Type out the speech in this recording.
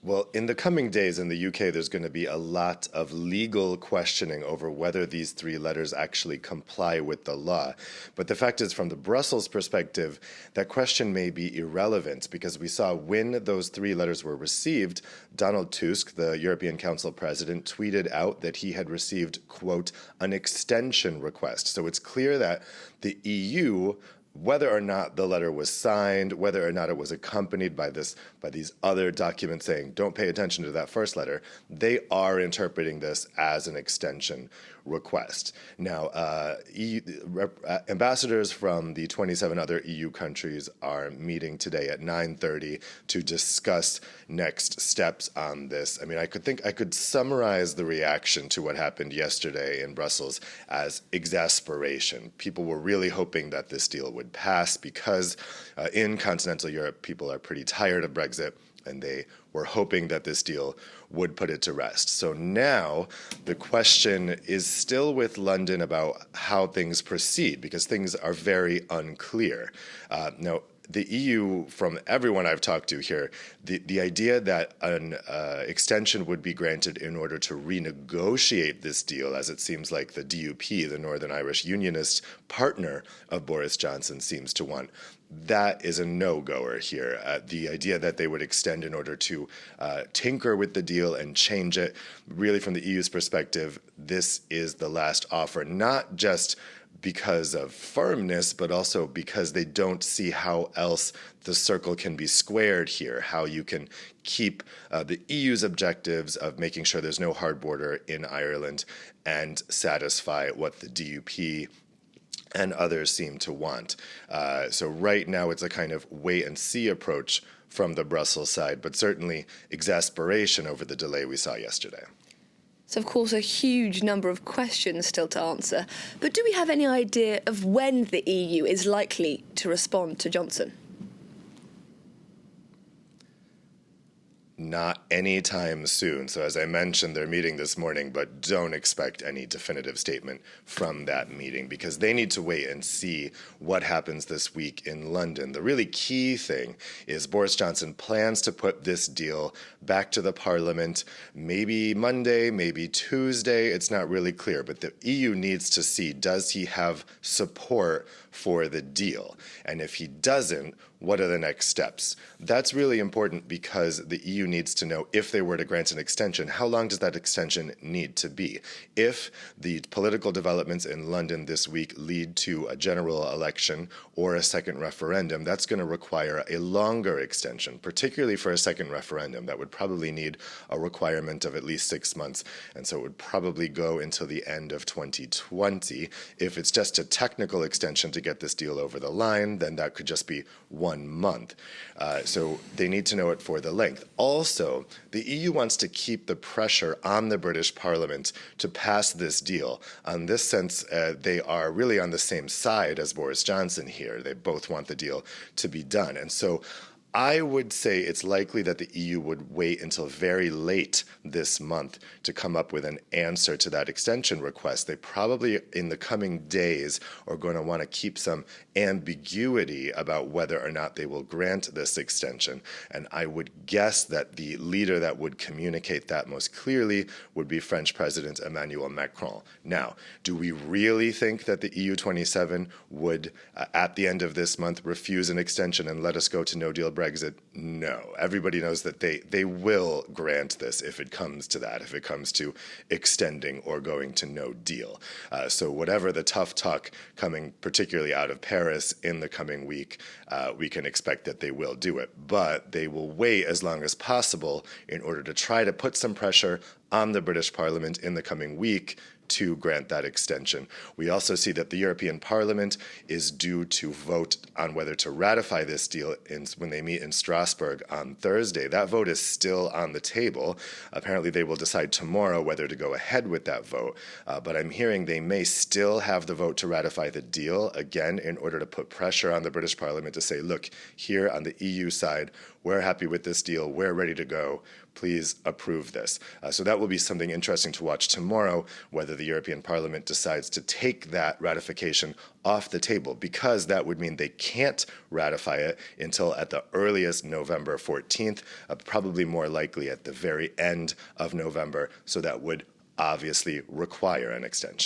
Well, in the coming days in the UK, there's going to be a lot of legal questioning over whether these three letters actually comply with the law. But the fact is, from the Brussels perspective, that question may be irrelevant because we saw when those three letters were received, Donald Tusk, the European Council president, tweeted out that he had received, quote, an extension request. So it's clear that the EU, whether or not the letter was signed, whether or not it was accompanied by these other documents saying don't pay attention to that first letter, they are interpreting this as an extension request. Now, ambassadors from the 27 other EU countries are meeting today at 9:30 to discuss next steps on this. I mean, I could summarize the reaction to what happened yesterday in Brussels as exasperation. People were really hoping that this deal would pass because in continental Europe, people are pretty tired of Brexit, and they were hoping that this deal would put it to rest. So now the question is still with London about how things proceed, because things are very unclear. Now, the EU, from everyone I've talked to here, the idea that an extension would be granted in order to renegotiate this deal, as it seems like the DUP, the Northern Irish Unionist partner of Boris Johnson, seems to want, that is a no-goer here. The idea that they would extend in order to tinker with the deal and change it, really from the EU's perspective, this is the last offer, not just because of firmness, but also because they don't see how else the circle can be squared here, how you can keep the EU's objectives of making sure there's no hard border in Ireland and satisfy what the DUP and others seem to want. So right now it's a kind of wait-and-see approach from the Brussels side, but certainly exasperation over the delay we saw yesterday. So, of course, a huge number of questions still to answer. But do we have any idea of when the EU is likely to respond to Johnson? Not anytime soon. So as I mentioned, they're meeting this morning, but don't expect any definitive statement from that meeting because they need to wait and see what happens this week in London. The really key thing is Boris Johnson plans to put this deal back to the Parliament maybe Monday, maybe Tuesday. It's not really clear, but the EU needs to see, does he have support for the deal? And if he doesn't, what are the next steps? That's really important because the EU needs to know if they were to grant an extension, how long does that extension need to be? If the political developments in London this week lead to a general election or a second referendum, that's going to require a longer extension, particularly for a second referendum. That would probably need a requirement of at least 6 months, and so it would probably go until the end of 2020. If it's just a technical extension to get this deal over the line, then that could just be 1 month. So they need to know it for the length. Also, the EU wants to keep the pressure on the British Parliament to pass this deal. In this sense, they are really on the same side as Boris Johnson here. They both want the deal to be done. And so I would say it's likely that the EU would wait until very late this month to come up with an answer to that extension request. They probably, in the coming days, are going to want to keep some ambiguity about whether or not they will grant this extension. And I would guess that the leader that would communicate that most clearly would be French President Emmanuel Macron. Now, do we really think that the EU27 would, at the end of this month, refuse an extension and let us go to no-deal Brexit? No. Everybody knows that they will grant this if it comes to that, if it comes to extending or going to no deal. So whatever the tough talk coming particularly out of Paris in the coming week, we can expect that they will do it. But they will wait as long as possible in order to try to put some pressure on the British Parliament in the coming week to grant that extension. We also see that the European Parliament is due to vote on whether to ratify this deal when they meet in Strasbourg on Thursday. That vote is still on the table. Apparently they will decide tomorrow whether to go ahead with that vote, but I'm hearing they may still have the vote to ratify the deal, again, in order to put pressure on the British Parliament to say, look, here on the EU side, we're happy with this deal, we're ready to go, please approve this. So that will be something interesting to watch tomorrow, whether the the European Parliament decides to take that ratification off the table, because that would mean they can't ratify it until at the earliest November 14th, probably more likely at the very end of November. So that would obviously require an extension.